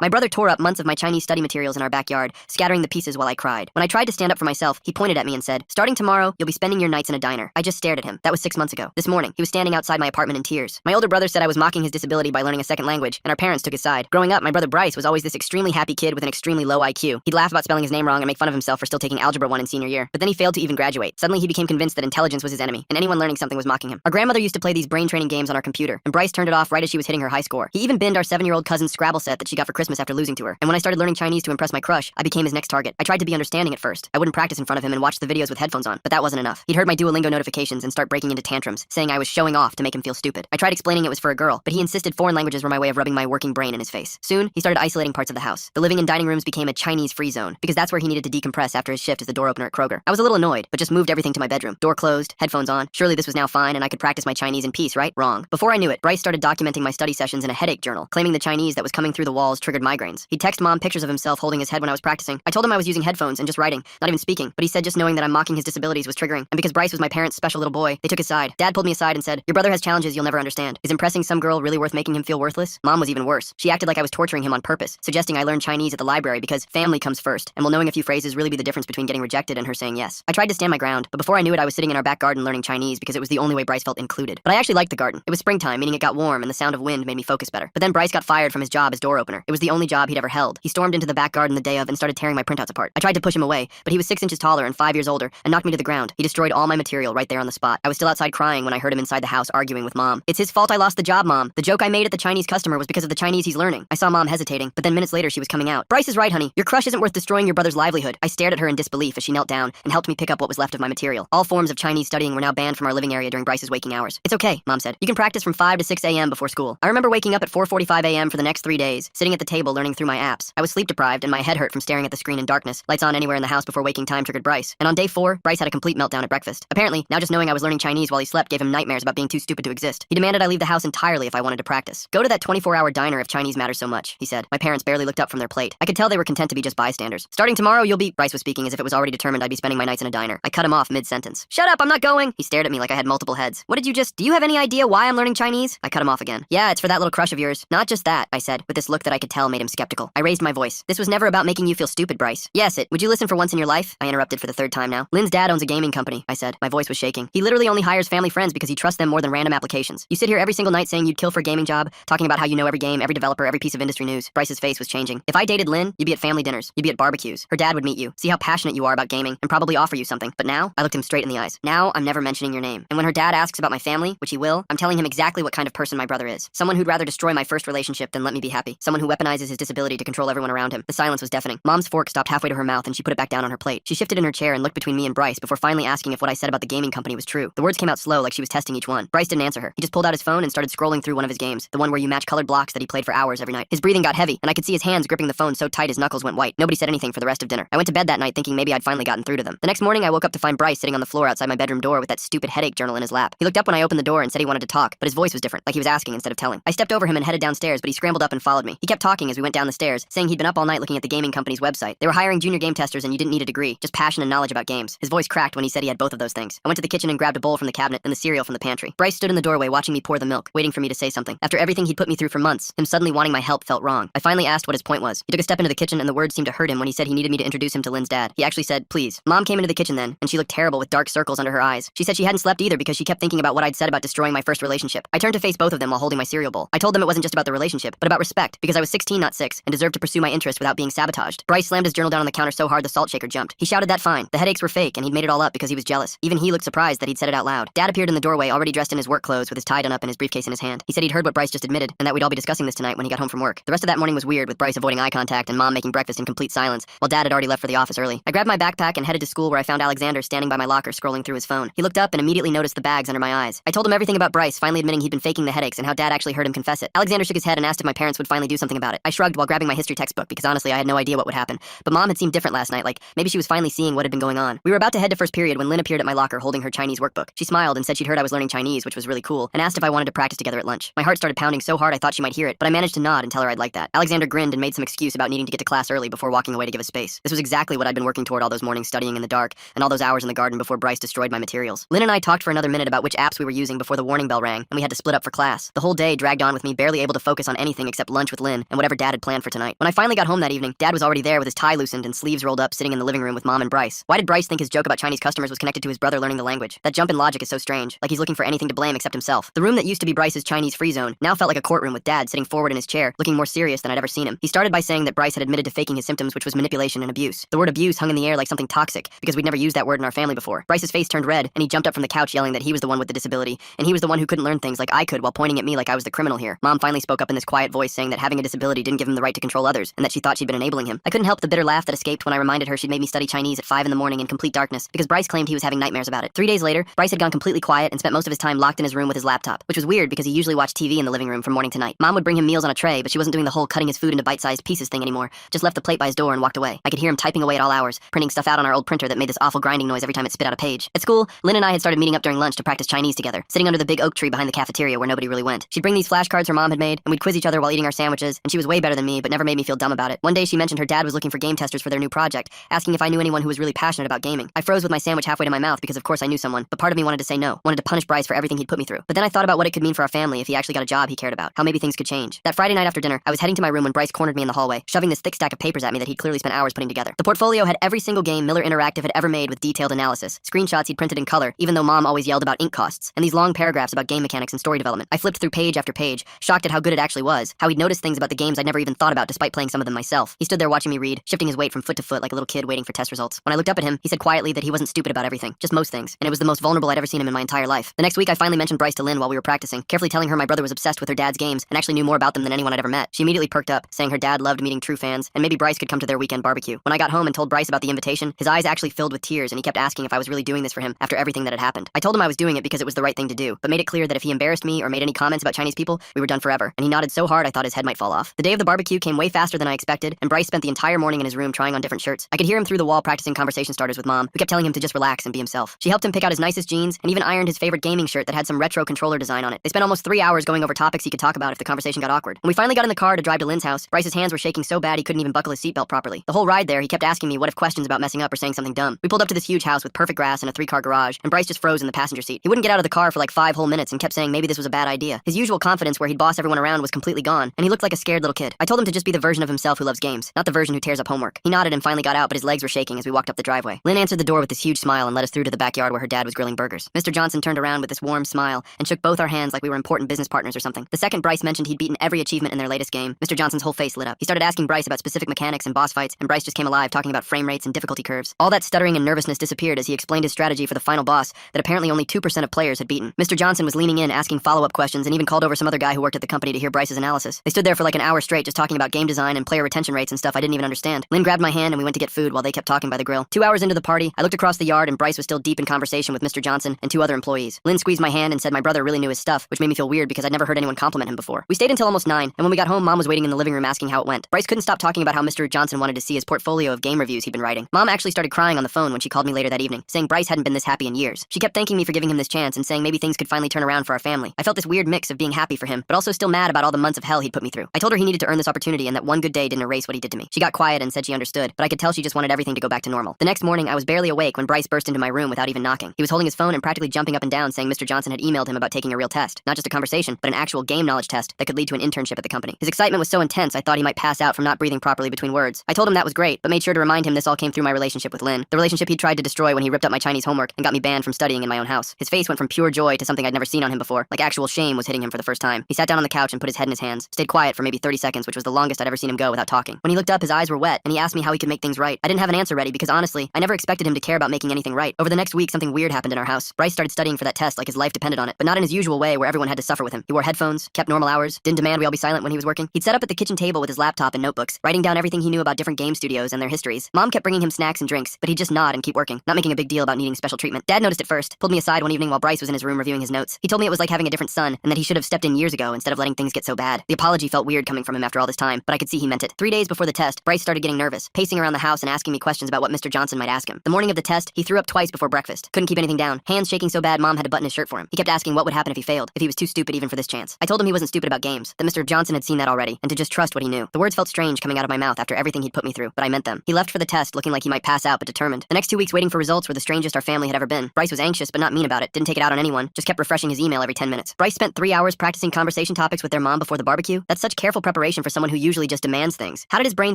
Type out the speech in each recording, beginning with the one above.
My brother tore up months of my Chinese study materials in our backyard, scattering the pieces while I cried. When I tried to stand up for myself, he pointed at me and said, "Starting tomorrow, you'll be spending your nights in a diner." I just stared at him. That was 6 months ago. This morning, he was standing outside my apartment in tears. My older brother said I was mocking his disability by learning a second language, and our parents took his side. Growing up, my brother Bryce was always this extremely happy kid with an extremely low IQ. He'd laugh about spelling his name wrong and make fun of himself for still taking Algebra 1 in senior year. But then he failed to even graduate. Suddenly, he became convinced that intelligence was his enemy, and anyone learning something was mocking him. Our grandmother used to play these brain training games on our computer, and Bryce turned it off right as she was hitting her high score. He even binned our 7-year-old cousin's Scrabble set that she got for Christmas after losing to her. And when I started learning Chinese to impress my crush, I became his next target. I tried to be understanding at first. I wouldn't practice in front of him and watch the videos with headphones on, but that wasn't enough. He'd heard my Duolingo notifications and start breaking into tantrums, saying I was showing off to make him feel stupid. I tried explaining it was for a girl, but he insisted foreign languages were my way of rubbing my working brain in his face. Soon, he started isolating parts of the house. The living and dining rooms became a Chinese-free zone, because that's where he needed to decompress after his shift as the door opener at Kroger. I was a little annoyed, but just moved everything to my bedroom. Door closed, headphones on. Surely this was now fine and I could practice my Chinese in peace, right? Wrong. Before I knew it, Bryce started documenting my study sessions in a headache journal, claiming the Chinese that was coming through the walls triggered migraines. He'd text Mom pictures of himself holding his head when I was practicing. I told him I was using headphones and just writing, not even speaking, but he said just knowing that I'm mocking his disabilities was triggering. And because Bryce was my parents' special little boy, they took his side. Dad pulled me aside and said, "Your brother has challenges you'll never understand. Is impressing some girl really worth making him feel worthless?" Mom was even worse. She acted like I was torturing him on purpose, suggesting I learn Chinese at the library because family comes first, and will knowing a few phrases really be the difference between getting rejected and her saying yes. I tried to stand my ground, but before I knew it, I was sitting in our back garden learning Chinese because it was the only way Bryce felt included. But I actually liked the garden. It was springtime, meaning it got warm, and the sound of wind made me focus better. But then Bryce got fired from his job as door opener. It was the only job he'd ever held. He stormed into the back garden the day of and started tearing my printouts apart. I tried to push him away, but he was 6 inches taller and 5 years older and knocked me to the ground. He destroyed all my material right there on the spot. I was still outside crying when I heard him inside the house arguing with Mom. "It's his fault I lost the job, Mom. The joke I made at the Chinese customer was because of the Chinese he's learning." I saw Mom hesitating, but then minutes later she was coming out. "Bryce is right, honey. Your crush isn't worth destroying your brother's livelihood." I stared at her in disbelief as she knelt down and helped me pick up what was left of my material. All forms of Chinese studying were now banned from our living area during Bryce's waking hours. "It's okay," Mom said. "You can practice from 5 to 6 a.m. before school." I remember waking up at 4:45 a.m. for the next 3 days, sitting at the table learning through my apps. I was sleep deprived and my head hurt from staring at the screen in darkness. Lights on anywhere in the house before waking time triggered Bryce. And on day 4, Bryce had a complete meltdown at breakfast. Apparently, now just knowing I was learning Chinese while he slept gave him nightmares about being too stupid to exist. He demanded I leave the house entirely if I wanted to practice. "Go to that 24-hour diner if Chinese matters so much," he said. My parents barely looked up from their plate. I could tell they were content to be just bystanders. "Starting tomorrow, you'll be—" Bryce was speaking as if it was already determined I'd be spending my nights in a diner. I cut him off mid-sentence. "Shut up, I'm not going!" He stared at me like I had multiple heads. "What did you just— Do you have any idea why I'm learning Chinese?" I cut him off again. "Yeah, it's for that little crush of yours." "Not just that," I said, with this look that I could tell made him skeptical. I raised my voice. "This was never about making you feel stupid, Bryce." "Yes, it— Would you listen for once in your life?" I interrupted for the 3rd time now. "Lynn's dad owns a gaming company," I said. My voice was shaking. "He literally only hires family friends because he trusts them more than random applications. You sit here every single night saying you'd kill for a gaming job, talking about how you know every game, every developer, every piece of industry news." Bryce's face was changing. "If I dated Lynn, you'd be at family dinners. You'd be at barbecues. Her dad would meet you, see how passionate you are about gaming, and probably offer you something. But now," I looked him straight in the eyes, "now I'm never mentioning your name. And when her dad asks about my family, which he will, I'm telling him exactly what kind of person my brother is. Someone who'd rather destroy my first relationship than let me be happy. Someone who weaponizes his disability to control everyone around him." The silence was deafening. Mom's fork stopped halfway to her mouth and she put it back down on her plate. She shifted in her chair and looked between me and Bryce before finally asking if what I said about the gaming company was true. The words came out slow like she was testing each one. Bryce didn't answer her. He just pulled out his phone and started scrolling through one of his games, the one where you match colored blocks that he played for hours every night. His breathing got heavy and I could see his hands gripping the phone so tight his knuckles went white. Nobody said anything for the rest of dinner. I went to bed that night thinking maybe I'd finally gotten through to them. The next morning I woke up to find Bryce sitting on the floor outside my bedroom door with that stupid headache journal in his lap. He looked up when I opened the door and said he wanted to talk, but his voice was different, like he was asking instead of telling. I stepped over him and headed downstairs, but he scrambled up and followed me. He kept talking as we went down the stairs, saying he'd been up all night looking at the gaming company's website. They were hiring junior game testers and you didn't need a degree, just passion and knowledge about games. His voice cracked when he said he had both of those things. I went to the kitchen and grabbed a bowl from the cabinet and the cereal from the pantry. Bryce stood in the doorway watching me pour the milk, waiting for me to say something. After everything he'd put me through for months, him suddenly wanting my help felt wrong. I finally asked what his point was. He took a step into the kitchen and the words seemed to hurt him when he said he needed me to introduce him to Lynn's dad. He actually said, "Please." Mom came into the kitchen then, and she looked terrible with dark circles under her eyes. She said she hadn't slept either because she kept thinking about what I'd said about destroying my first relationship. I turned to face both of them while holding my cereal bowl. I told them it wasn't just about the relationship, but about respect, because I was 16, not 6, and deserved to pursue my interest without being sabotaged. Bryce slammed his journal down on the counter so hard the salt shaker jumped. He shouted that fine. The headaches were fake, and he'd made it all up because he was jealous. Even he looked surprised that he'd said it out loud. Dad appeared in the doorway, already dressed in his work clothes with his tie done up and his briefcase in his hand. He said he'd heard what Bryce just admitted, and that we'd all be discussing this tonight when he got home from work. The rest of that morning was weird, with Bryce avoiding eye contact and Mom making breakfast in complete silence, while Dad had already left for the office early. I grabbed my backpack and headed to school where I found Alexander standing by my locker scrolling through his phone. He looked up and immediately noticed the bags under my eyes. I told him everything about Bryce, finally admitting he'd been faking the headaches and how Dad actually heard him confess it. Alexander shook his head and asked if my parents would finally do something about it. I shrugged while grabbing my history textbook because honestly I had no idea what would happen. But Mom had seemed different last night, like maybe she was finally seeing what had been going on. We were about to head to first period when Lynn appeared at my locker holding her Chinese workbook. She smiled and said she'd heard I was learning Chinese, which was really cool, and asked if I wanted to practice together at lunch. My heart started pounding so hard I thought she might hear it, but I managed to nod and tell her I'd like that. Alexander grinned and made some excuse about needing to get to class early before walking away to give us space. This was exactly what I'd been working toward all those mornings studying in the dark, and all those hours in the garden before Bryce destroyed my materials. Lynn and I talked for another minute about which apps we were using before the warning bell rang, and we had to split up for class. The whole day dragged on with me barely able to focus on anything except lunch with Lynn and whatever whatever Dad had planned for tonight. When I finally got home that evening, Dad was already there with his tie loosened and sleeves rolled up, sitting in the living room with Mom and Bryce. Why did Bryce think his joke about Chinese customers was connected to his brother learning the language? That jump in logic is so strange, like he's looking for anything to blame except himself. The room that used to be Bryce's Chinese free zone now felt like a courtroom with Dad sitting forward in his chair, looking more serious than I'd ever seen him. He started by saying that Bryce had admitted to faking his symptoms, which was manipulation and abuse. The word abuse hung in the air like something toxic, because we'd never used that word in our family before. Bryce's face turned red, and he jumped up from the couch yelling that he was the one with the disability, and he was the one who couldn't learn things like I could while pointing at me like I was the criminal here. Mom finally spoke up in this quiet voice saying that having a disability didn't give him the right to control others, and that she thought she'd been enabling him. I couldn't help the bitter laugh that escaped when I reminded her she'd made me study Chinese at 5 in the morning in complete darkness, because Bryce claimed he was having nightmares about it. 3 days later, Bryce had gone completely quiet and spent most of his time locked in his room with his laptop, which was weird because he usually watched TV in the living room from morning to night. Mom would bring him meals on a tray, but she wasn't doing the whole cutting his food into bite-sized pieces thing anymore, just left the plate by his door and walked away. I could hear him typing away at all hours, printing stuff out on our old printer that made this awful grinding noise every time it spit out a page. At school, Lynn and I had started meeting up during lunch to practice Chinese together, sitting under the big oak tree behind the cafeteria where nobody really went. She'd bring these flashcards her mom had made, and we'd quiz each other while eating our sandwiches, and she was way better than me, but never made me feel dumb about it. One day she mentioned her dad was looking for game testers for their new project, asking if I knew anyone who was really passionate about gaming. I froze with my sandwich halfway to my mouth because of course I knew someone, but part of me wanted to say no, wanted to punish Bryce for everything he'd put me through. But then I thought about what it could mean for our family if he actually got a job he cared about, how maybe things could change. That Friday night after dinner, I was heading to my room when Bryce cornered me in the hallway, shoving this thick stack of papers at me that he'd clearly spent hours putting together. The portfolio had every single game Miller Interactive had ever made with detailed analysis, screenshots he'd printed in color, even though Mom always yelled about ink costs, and these long paragraphs about game mechanics and story development. I flipped through page after page, shocked at how good it actually was, how he'd noticed things about the games I'd never even thought about despite playing some of them myself. He stood there watching me read, shifting his weight from foot to foot like a little kid waiting for test results. When I looked up at him, he said quietly that he wasn't stupid about everything, just most things, and it was the most vulnerable I'd ever seen him in my entire life. The next week I finally mentioned Bryce to Lynn while we were practicing, carefully telling her my brother was obsessed with her dad's games and actually knew more about them than anyone I'd ever met. She immediately perked up, saying her dad loved meeting true fans, and maybe Bryce could come to their weekend barbecue. When I got home and told Bryce about the invitation, his eyes actually filled with tears, and he kept asking if I was really doing this for him after everything that had happened. I told him I was doing it because it was the right thing to do, but made it clear that if he embarrassed me or made any comments about Chinese people, we were done forever, and he nodded so hard I thought his head might fall off. The day of the barbecue came way faster than I expected, and Bryce spent the entire morning in his room trying on different shirts. I could hear him through the wall practicing conversation starters with Mom, who kept telling him to just relax and be himself. She helped him pick out his nicest jeans, and even ironed his favorite gaming shirt that had some retro controller design on it. They spent almost 3 hours going over topics he could talk about if the conversation got awkward. When we finally got in the car to drive to Lynn's house, Bryce's hands were shaking so bad he couldn't even buckle his seatbelt properly. The whole ride there, he kept asking me what if questions about messing up or saying something dumb. We pulled up to this huge house with perfect grass and a 3-car garage, and Bryce just froze in the passenger seat. He wouldn't get out of the car for like 5 whole minutes and kept saying maybe this was a bad idea. His usual confidence where he'd boss everyone around was completely gone, and he looked like a scared little kid. I told him to just be the version of himself who loves games, not the version who tears up homework. He nodded and finally got out, but his legs were shaking as we walked up the driveway. Lynn answered the door with this huge smile and led us through to the backyard where her dad was grilling burgers. Mr. Johnson turned around with this warm smile and shook both our hands like we were important business partners or something. The second Bryce mentioned he'd beaten every achievement in their latest game, Mr. Johnson's whole face lit up. He started asking Bryce about specific mechanics and boss fights, and Bryce just came alive talking about frame rates and difficulty curves. All that stuttering and nervousness disappeared as he explained his strategy for the final boss that apparently only 2% of players had beaten. Mr. Johnson was leaning in, asking follow-up questions, and even called over some other guy who worked at the company to hear Bryce's analysis. They stood there for like an hour straight just talking about game design and player retention rates and stuff I didn't even understand. Lynn grabbed my hand and we went to get food while they kept talking by the grill. 2 hours into the party, I looked across the yard and Bryce was still deep in conversation with Mr. Johnson and 2 other employees. Lynn squeezed my hand and said my brother really knew his stuff, which made me feel weird because I'd never heard anyone compliment him before. We stayed until almost 9, and when we got home, Mom was waiting in the living room asking how it went. Bryce couldn't stop talking about how Mr. Johnson wanted to see his portfolio of game reviews he'd been writing. Mom actually started crying on the phone when she called me later that evening, saying Bryce hadn't been this happy in years. She kept thanking me for giving him this chance and saying maybe things could finally turn around for our family. I felt this weird mix of being happy for him, but also still mad about all the months of hell he'd put me through. I told her he needed to earn this opportunity and that one good day didn't erase what he did to me. She got quiet and said she understood, but I could tell she just wanted everything to go back to normal. The next morning, I was barely awake when Bryce burst into my room without even knocking. He was holding his phone and practically jumping up and down saying Mr. Johnson had emailed him about taking a real test. Not just a conversation, but an actual game knowledge test that could lead to an internship at the company. His excitement was so intense I thought he might pass out from not breathing properly between words. I told him that was great, but made sure to remind him this all came through my relationship with Lynn, the relationship he'd tried to destroy when he ripped up my Chinese homework and got me banned from studying in my own house. His face went from pure joy to something I'd never seen on him before, like actual shame was hitting him for the first time. He sat down on the couch and put his head in his hands, stayed quiet for maybe 30 seconds, which was the longest I'd ever seen him go without talking. When he looked up, his eyes were wet, and he asked me how he could make things right. I didn't have an answer ready because honestly, I never expected him to care about making anything right. Over the next week, something weird happened in our house. Bryce started studying for that test like his life depended on it, but not in his usual way where everyone had to suffer with him. He wore headphones, kept normal hours, didn't demand we all be silent when he was working. He'd set up at the kitchen table with his laptop and notebooks, writing down everything he knew about different game studios and their histories. Mom kept bringing him snacks and drinks, but he'd just nod and keep working, not making a big deal about needing special treatment. Dad noticed it first, pulled me aside one evening while Bryce was in his room reviewing his notes. He told me it was like having a different son, and that he should have stepped in years ago instead of letting things get so bad. The apology felt weird coming from him after all this time, but I could see he meant it. 3 days before the test, Bryce started getting nervous, pacing around the house and asking me questions about what Mr. Johnson might ask him. The morning of the test, he threw up twice before breakfast. Couldn't keep anything down. Hands shaking so bad Mom had to button his shirt for him. He kept asking what would happen if he failed, if he was too stupid even for this chance. I told him he wasn't stupid about games, that Mr. Johnson had seen that already, and to just trust what he knew. The words felt strange coming out of my mouth after everything he'd put me through, but I meant them. He left for the test looking like he might pass out but determined. The next 2 weeks waiting for results were the strangest our family had ever been. Bryce was anxious but not mean about it, didn't take it out on anyone, just kept refreshing his email every 10 minutes. Bryce spent 3 hours practicing conversation topics with their mom before the barbecue. That's such careful preparation operation for someone who usually just demands things. How did his brain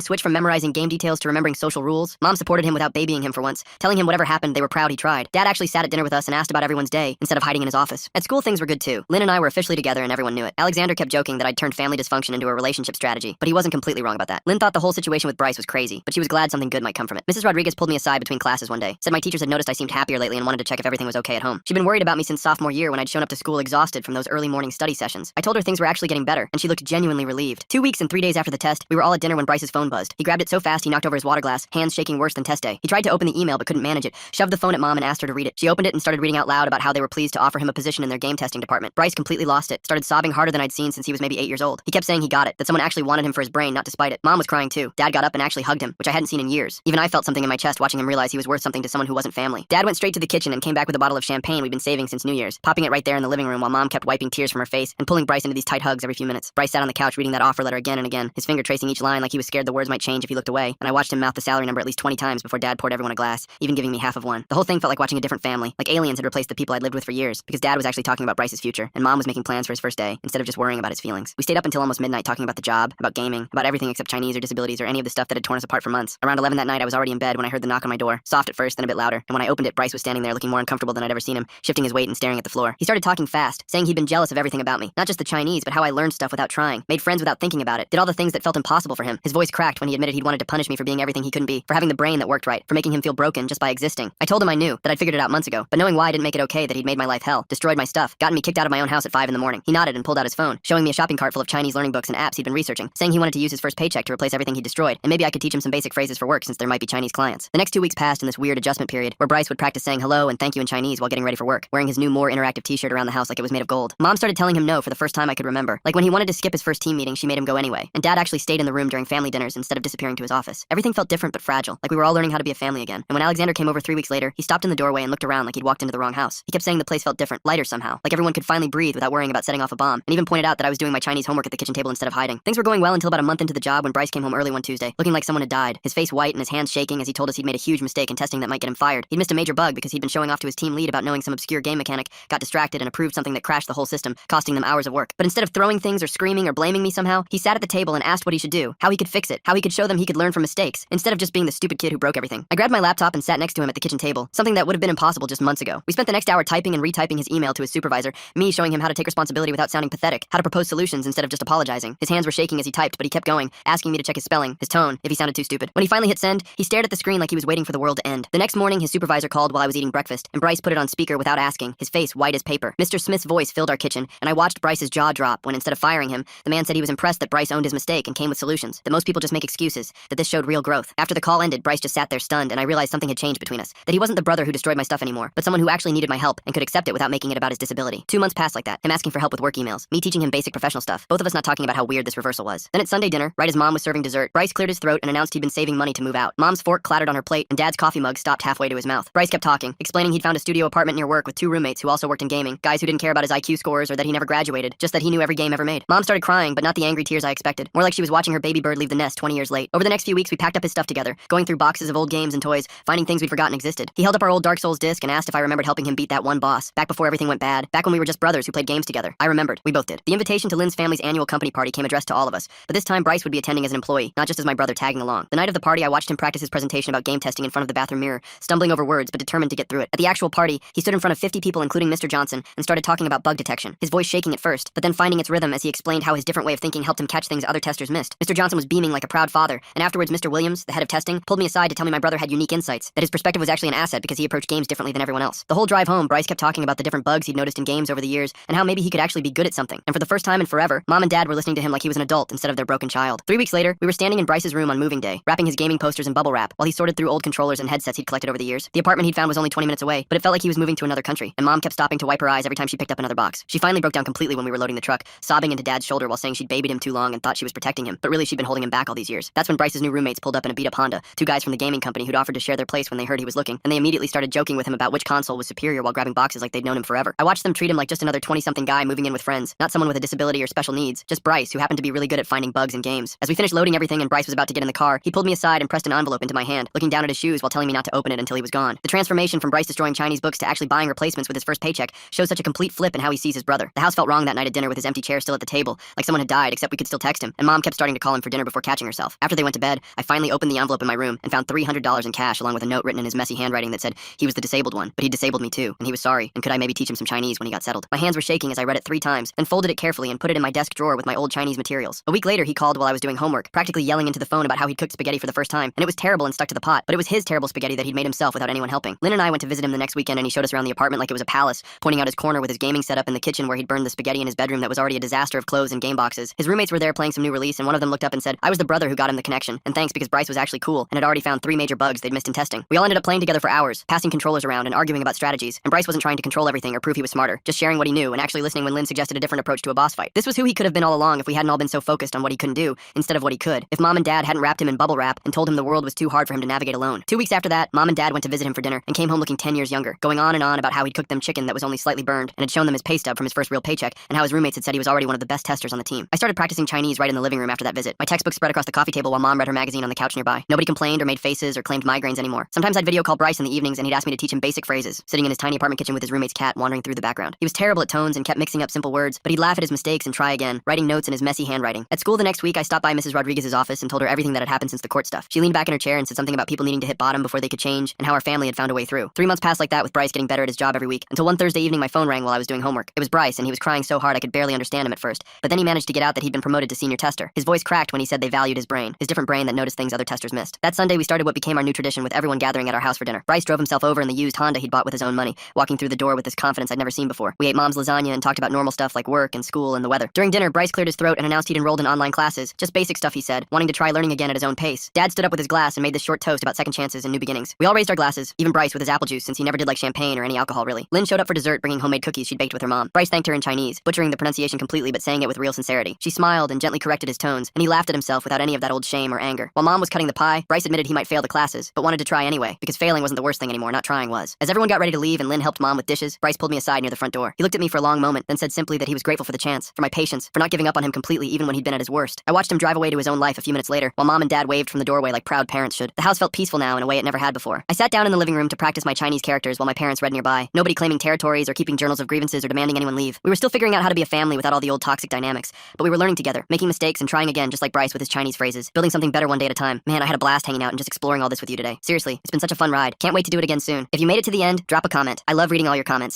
switch from memorizing game details to remembering social rules? Mom supported him without babying him for once, telling him whatever happened, they were proud he tried. Dad actually sat at dinner with us and asked about everyone's day, instead of hiding in his office. At school, things were good too. Lynn and I were officially together and everyone knew it. Alexander kept joking that I'd turned family dysfunction into a relationship strategy, but he wasn't completely wrong about that. Lynn thought the whole situation with Bryce was crazy, but she was glad something good might come from it. Mrs. Rodriguez pulled me aside between classes one day, said my teachers had noticed I seemed happier lately and wanted to check if everything was okay at home. She'd been worried about me since sophomore year when I'd shown up to school exhausted from those early morning study sessions. I told her things were actually getting better, and she looked genuinely relieved. 2 weeks and 3 days after the test, we were all at dinner when Bryce's phone buzzed. He grabbed it so fast he knocked over his water glass, hands shaking worse than test day. He tried to open the email but couldn't manage it, shoved the phone at Mom and asked her to read it. She opened it and started reading out loud about how they were pleased to offer him a position in their game testing department. Bryce completely lost it, started sobbing harder than I'd seen since he was maybe 8 years old. He kept saying he got it, that someone actually wanted him for his brain, not to spite it. Mom was crying too. Dad got up and actually hugged him, which I hadn't seen in years. Even I felt something in my chest watching him realize he was worth something to someone who wasn't family. Dad went straight to the kitchen and came back with a bottle of champagne we'd been saving since New Year's, popping it right there in the living room while Mom kept wiping tears from her face and pulling Bryce into these tight hugs every few minutes. Bryce sat on the couch reading that offer letter again and again, his finger tracing each line like he was scared the words might change if he looked away, and I watched him mouth the salary number at least 20 times before Dad poured everyone a glass, even giving me half of one. The whole thing felt like watching a different family, like aliens had replaced the people I'd lived with for years, because Dad was actually talking about Bryce's future, and Mom was making plans for his first day, instead of just worrying about his feelings. We stayed up until almost midnight talking about the job, about gaming, about everything except Chinese or disabilities or any of the stuff that had torn us apart for months. Around 11 that night, I was already in bed when I heard the knock on my door, soft at first, then a bit louder, and when I opened it, Bryce was standing there looking more uncomfortable than I'd ever seen him, shifting his weight and staring at the floor. He started talking fast, saying he'd been jealous of everything about me, not just the Chinese, but how I learned stuff without trying, made friends without thinking about it, did all the things that felt impossible for him. His voice cracked when he admitted he'd wanted to punish me for being everything he couldn't be, for having the brain that worked right, for making him feel broken just by existing. I told him I knew, that I'd figured it out months ago, but knowing why didn't make it okay that he'd made my life hell, destroyed my stuff, gotten me kicked out of my own house at 5 in the morning. He nodded and pulled out his phone, showing me a shopping cart full of Chinese learning books and apps he'd been researching, saying he wanted to use his first paycheck to replace everything he destroyed, and maybe I could teach him some basic phrases for work since there might be Chinese clients. The next 2 weeks passed in this weird adjustment period, where Bryce would practice saying hello and thank you in Chinese while getting ready for work, wearing his new more interactive t-shirt around the house like it was made of gold. Mom started telling him no for the first time I could remember. Like when he wanted to skip his first team meeting, she made him go anyway, and Dad actually stayed in the room during family dinners instead of disappearing to his office. Everything felt different but fragile, like we were all learning how to be a family again. And when Alexander came over 3 weeks later, he stopped in the doorway and looked around like he'd walked into the wrong house. He kept saying the place felt different, lighter somehow, like everyone could finally breathe without worrying about setting off a bomb, and even pointed out that I was doing my Chinese homework at the kitchen table instead of hiding. Things were going well until about a month into the job when Bryce came home early one Tuesday, looking like someone had died, his face white and his hands shaking as he told us he'd made a huge mistake in testing that might get him fired. He'd missed a major bug because he'd been showing off to his team lead about knowing some obscure game mechanic, got distracted and approved something that crashed the whole system, costing them hours of work. But instead of throwing things or screaming or blaming me somehow, he sat at the table and asked what he should do, how he could fix it, how he could show them he could learn from mistakes, instead of just being the stupid kid who broke everything. I grabbed my laptop and sat next to him at the kitchen table, something that would have been impossible just months ago. We spent the next hour typing and retyping his email to his supervisor, me showing him how to take responsibility without sounding pathetic, how to propose solutions instead of just apologizing. His hands were shaking as he typed, but he kept going, asking me to check his spelling, his tone, if he sounded too stupid. When he finally hit send, he stared at the screen like he was waiting for the world to end. The next morning, his supervisor called while I was eating breakfast, and Bryce put it on speaker without asking, his face white as paper. Mr. Smith's voice filled our kitchen, and I watched Bryce's jaw drop when instead of firing him, the man said he was impressed that Bryce owned his mistake and came with solutions, that most people just make excuses, that this showed real growth. After the call ended, Bryce just sat there stunned, and I realized something had changed between us, that he wasn't the brother who destroyed my stuff anymore, but someone who actually needed my help and could accept it without making it about his disability. 2 months passed like that, him asking for help with work emails, me teaching him basic professional stuff, both of us not talking about how weird this reversal was. Then at Sunday dinner, right as Mom was serving dessert, Bryce cleared his throat and announced he'd been saving money to move out. Mom's fork clattered on her plate, and Dad's coffee mug stopped halfway to his mouth. Bryce kept talking, explaining he'd found a studio apartment near work with 2 roommates who also worked in gaming, guys who didn't care about his IQ scores or that he never graduated, just that he knew every game ever made. Mom started crying, but not the angry tears I expected, more like she was watching her baby bird leave the nest 20 years late. Over the next few weeks, we packed up his stuff together, going through boxes of old games and toys, finding things we'd forgotten existed. He held up our old Dark Souls disc and asked if I remembered helping him beat that one boss, back before everything went bad, back when we were just brothers who played games together. I remembered. We both did. The invitation to Lynn's family's annual company party came addressed to all of us, but this time Bryce would be attending as an employee, not just as my brother tagging along. The night of the party, I watched him practice his presentation about game testing in front of the bathroom mirror, stumbling over words but determined to get through it. At the actual party, he stood in front of 50 people including Mr. Johnson and started talking about bug detection, his voice shaking at first, but then finding its rhythm as he explained how his different way of thinking helped him catch things other testers missed. Mr. Johnson was beaming like a proud father, and afterwards Mr. Williams, the head of testing, pulled me aside to tell me my brother had unique insights, that his perspective was actually an asset because he approached games differently than everyone else. The whole drive home, Bryce kept talking about the different bugs he'd noticed in games over the years and how maybe he could actually be good at something. And for the first time in forever, Mom and Dad were listening to him like he was an adult instead of their broken child. 3 weeks later, we were standing in Bryce's room on moving day, wrapping his gaming posters in bubble wrap while he sorted through old controllers and headsets he'd collected over the years. The apartment he'd found was only 20 minutes away, but it felt like he was moving to another country, and Mom kept stopping to wipe her eyes every time she picked up another box. She finally broke down completely when we were loading the truck, sobbing into Dad's shoulder while saying she'd babied him too long and thought she was protecting him, but really she'd been holding him back all these years. That's when Bryce's new roommates pulled up in a beat-up Honda, 2 guys from the gaming company who'd offered to share their place when they heard he was looking, and they immediately started joking with him about which console was superior while grabbing boxes like they'd known him forever. I watched them treat him like just another 20-something guy moving in with friends, not someone with a disability or special needs, just Bryce, who happened to be really good at finding bugs in games. As we finished loading everything and Bryce was about to get in the car, he pulled me aside and pressed an envelope into my hand, looking down at his shoes while telling me not to open it until he was gone. The transformation from Bryce destroying Chinese books to actually buying replacements with his first paycheck shows such a complete flip in how he sees his brother. The house felt wrong that night at dinner with his empty chair still at the table, like someone had died, except we we could still text him, and Mom kept starting to call him for dinner before catching herself. After they went to bed, I finally opened the envelope in my room and found $300 in cash along with a note written in his messy handwriting that said he was the disabled one, but he disabled me too, and he was sorry, and could I maybe teach him some Chinese when he got settled. My hands were shaking as I read it 3 times, then folded it carefully and put it in my desk drawer with my old Chinese materials. A week later, he called while I was doing homework, practically yelling into the phone about how he'd cooked spaghetti for the first time, and it was terrible and stuck to the pot, but it was his terrible spaghetti that he'd made himself without anyone helping. Lynn and I went to visit him the next weekend, and he showed us around the apartment like it was a palace, pointing out his corner with his gaming setup in the kitchen where he'd burned the spaghetti in his bedroom that was already a disaster of clothes and game boxes. His roommates were there playing some new release, and one of them looked up and said, I was the brother who got him the connection, and thanks because Bryce was actually cool and had already found 3 major bugs they'd missed in testing. We all ended up playing together for hours, passing controllers around and arguing about strategies, and Bryce wasn't trying to control everything or prove he was smarter, just sharing what he knew and actually listening when Lynn suggested a different approach to a boss fight. This was who he could have been all along if we hadn't all been so focused on what he couldn't do instead of what he could. If Mom and Dad hadn't wrapped him in bubble wrap and told him the world was too hard for him to navigate alone. 2 weeks after that, Mom and Dad went to visit him for dinner and came home looking 10 years younger, going on and on about how he'd cooked them chicken that was only slightly burned and had shown them his pay stub from his first real paycheck, and how his roommates had said he was already one of the best testers on the team. I started practicing Chinese right in the living room after that visit. My textbook spread across the coffee table while Mom read her magazine on the couch nearby. Nobody complained or made faces or claimed migraines anymore. Sometimes I'd video call Bryce in the evenings and he'd ask me to teach him basic phrases, sitting in his tiny apartment kitchen with his roommate's cat wandering through the background. He was terrible at tones and kept mixing up simple words, but he'd laugh at his mistakes and try again, writing notes in his messy handwriting. At school the next week, I stopped by Mrs. Rodriguez's office and told her everything that had happened since the court stuff. She leaned back in her chair and said something about people needing to hit bottom before they could change, and how our family had found a way through. 3 months passed like that with Bryce getting better at his job every week, until one Thursday evening my phone rang while I was doing homework. It was Bryce, and he was crying so hard I could barely understand him at first, but then he managed to get out that he'd been promoted to senior tester. His voice cracked when he said they valued his brain, his different brain that noticed things other testers missed. That Sunday we started what became our new tradition with everyone gathering at our house for dinner. Bryce drove himself over in the used Honda he'd bought with his own money, walking through the door with this confidence I'd never seen before. We ate Mom's lasagna and talked about normal stuff like work and school and the weather. During dinner, Bryce cleared his throat and announced he'd enrolled in online classes. Just basic stuff, he said, wanting to try learning again at his own pace. Dad stood up with his glass and made this short toast about second chances and new beginnings. We all raised our glasses, even Bryce with his apple juice since he never did like champagne or any alcohol really. Lynn showed up for dessert bringing homemade cookies she'd baked with her mom. Bryce thanked her in Chinese, butchering the pronunciation completely but saying it with real sincerity. She smiled and gently corrected his tones, and he laughed at himself without any of that old shame or anger. While Mom was cutting the pie, Bryce admitted he might fail the classes, but wanted to try anyway, because failing wasn't the worst thing anymore, not trying was. As everyone got ready to leave and Lynn helped Mom with dishes, Bryce pulled me aside near the front door. He looked at me for a long moment, then said simply that he was grateful for the chance, for my patience, for not giving up on him completely even when he'd been at his worst. I watched him drive away to his own life a few minutes later, while Mom and Dad waved from the doorway like proud parents should. The house felt peaceful now in a way it never had before. I sat down in the living room to practice my Chinese characters while my parents read nearby, nobody claiming territories or keeping journals of grievances or demanding anyone leave. We were still figuring out how to be a family without all the old toxic dynamics, but we were learning together, making mistakes and trying again just like Bryce with his Chinese phrases, building something better one day at a time. Man, I had a blast hanging out and just exploring all this with you today. Seriously, it's been such a fun ride. Can't wait to do it again soon. If you made it to the end, drop a comment. I love reading all your comments.